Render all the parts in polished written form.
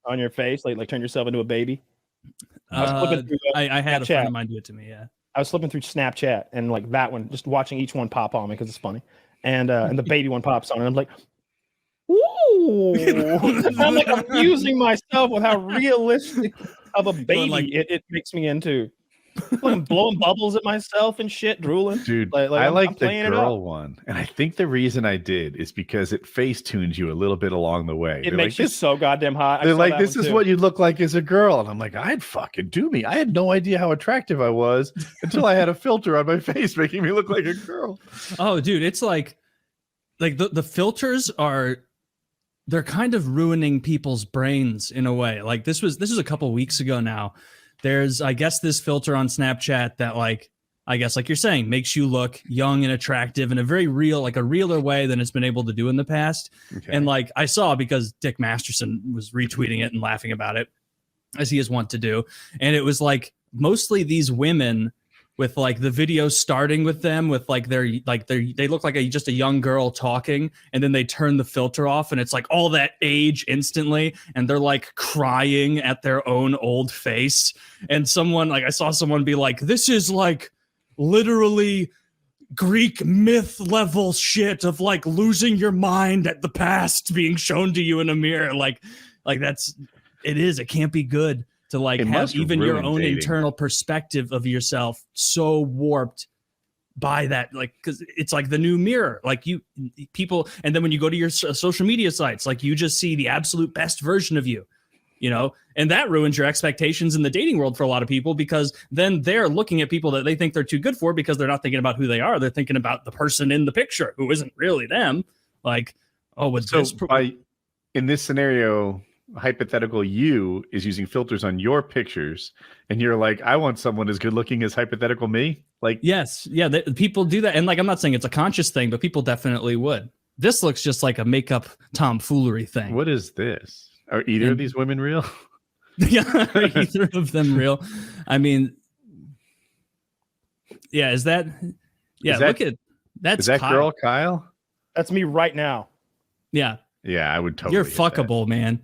on your face, like turn yourself into a baby? I was flipping through I had a friend Snapchat. of mine do it to me. Yeah, I was flipping through Snapchat and like that one, just watching each one pop on me because it's funny, and the baby one pops on, and I'm like, ooh, I'm like amusing myself with how realistic of a baby it makes me into. I'm blowing bubbles at myself and shit, drooling. Dude, I I'm like the girl one, and I think the reason I did is because it face tunes you a little bit along the way. It makes you so goddamn hot. They're like, this is what you look like as a girl, and I'm like, I'd fucking do me. I had no idea how attractive I was until I had a filter on my face making me look like a girl. Oh, dude, it's like the filters they're kind of ruining people's brains in a way. Like this was a couple weeks ago now. There's, I guess, this filter on Snapchat that, like, I guess, like you're saying, makes you look young and attractive in a very real, like a realer way than it's been able to do in the past. Okay. And like I saw, because Dick Masterson was retweeting it and laughing about it, as he is wont to do. And it was like mostly these women with like the video starting with them with like they look like just a young girl talking, and then they turn the filter off and it's like all that age instantly, and they're like crying at their own old face. And someone, like I saw someone be like, this is like literally Greek myth level shit of like losing your mind at the past being shown to you in a mirror. Like it can't be good to like have even your own internal perspective of yourself so warped by that, like, because it's like the new mirror, like people, and then when you go to your social media sites, like you just see the absolute best version of you, and that ruins your expectations in the dating world for a lot of people, because then they're looking at people that they think they're too good for because they're not thinking about who they are. They're thinking about the person in the picture who isn't really them. Like, in this scenario, hypothetical you is using filters on your pictures, and you're like, I want someone as good looking as hypothetical me. Like, yes, yeah, people do that, and like I'm not saying it's a conscious thing, but people definitely would. This looks just like a makeup tomfoolery thing. What is this? Are either of these women real? Yeah, are either of them real? I mean, yeah, is that look at that's is that Kyle. Girl Kyle? That's me right now. Yeah, I would totally. You're fuckable, man.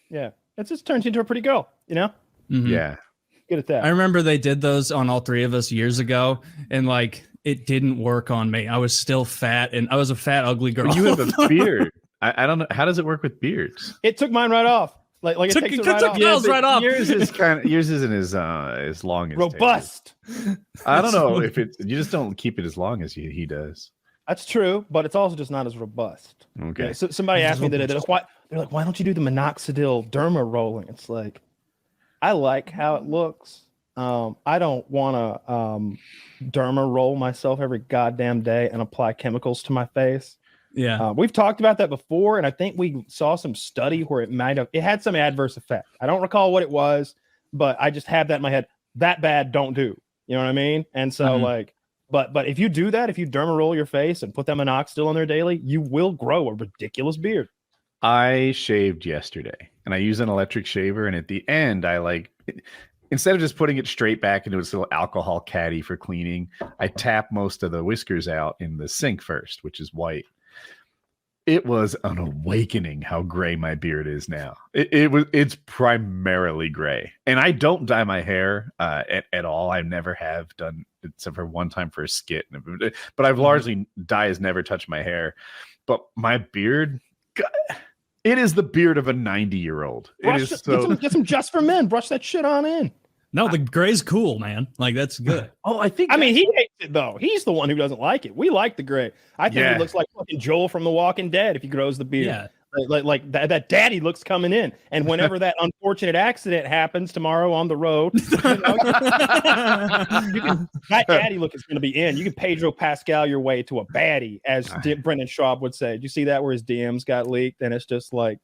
Yeah, it just turns into a pretty girl, Mm-hmm. Yeah, good at that. I remember they did those on all three of us years ago, and like it didn't work on me. I was still fat, and I was a fat, ugly girl. But you have a beard. I don't know, how does it work with beards? It took mine right off. Like it takes it right off. Right off. Yours isn't as long as robust. I don't know if you just don't keep it as long as he does. That's true, but it's also just not as robust. Okay. Yeah, so somebody asked me that they're like, why don't you do the minoxidil derma rolling? It's like, I like how it looks. I don't want to derma roll myself every goddamn day and apply chemicals to my face. Yeah. We've talked about that before, and I think we saw some study where it had some adverse effect. I don't recall what it was, but I just have that in my head. That bad, don't do. You know what I mean? And so but if you do that, if you derma roll your face and put that minoxidil on there daily, you will grow a ridiculous beard. I shaved yesterday, and I use an electric shaver, and at the end, instead of just putting it straight back into its little alcohol caddy for cleaning, I tap most of the whiskers out in the sink first, which is white. It was an awakening how gray my beard is now. It's primarily gray, and I don't dye my hair at all. I never have done, except for one time for a skit. But I've largely, dye has never touched my hair. But my beard, God, it is the beard of a 90-year-old. Get some Just for Men. Brush that shit on in. No, the gray's cool, man. Like, that's good. I mean, he hates it though. He's the one who doesn't like it. We like the gray. I think he looks like fucking Joel from The Walking Dead if he grows the beard. Yeah. Like that daddy looks coming in. And whenever that unfortunate accident happens tomorrow on the road, that daddy look is going to be in. You can Pedro Pascal your way to a baddie, as Brendan Schaub would say. Did you see that where his DMs got leaked? And it's just like,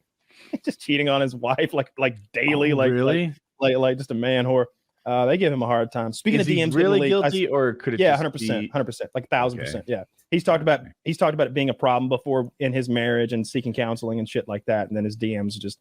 just cheating on his wife like daily. Really? Like just a man whore. They give him a hard time. Speaking of DMs, really guilty, or could it? Yeah, 100%, like 1,000%. Yeah, he's talked about it being a problem before in his marriage and seeking counseling and shit like that. And then his DMs just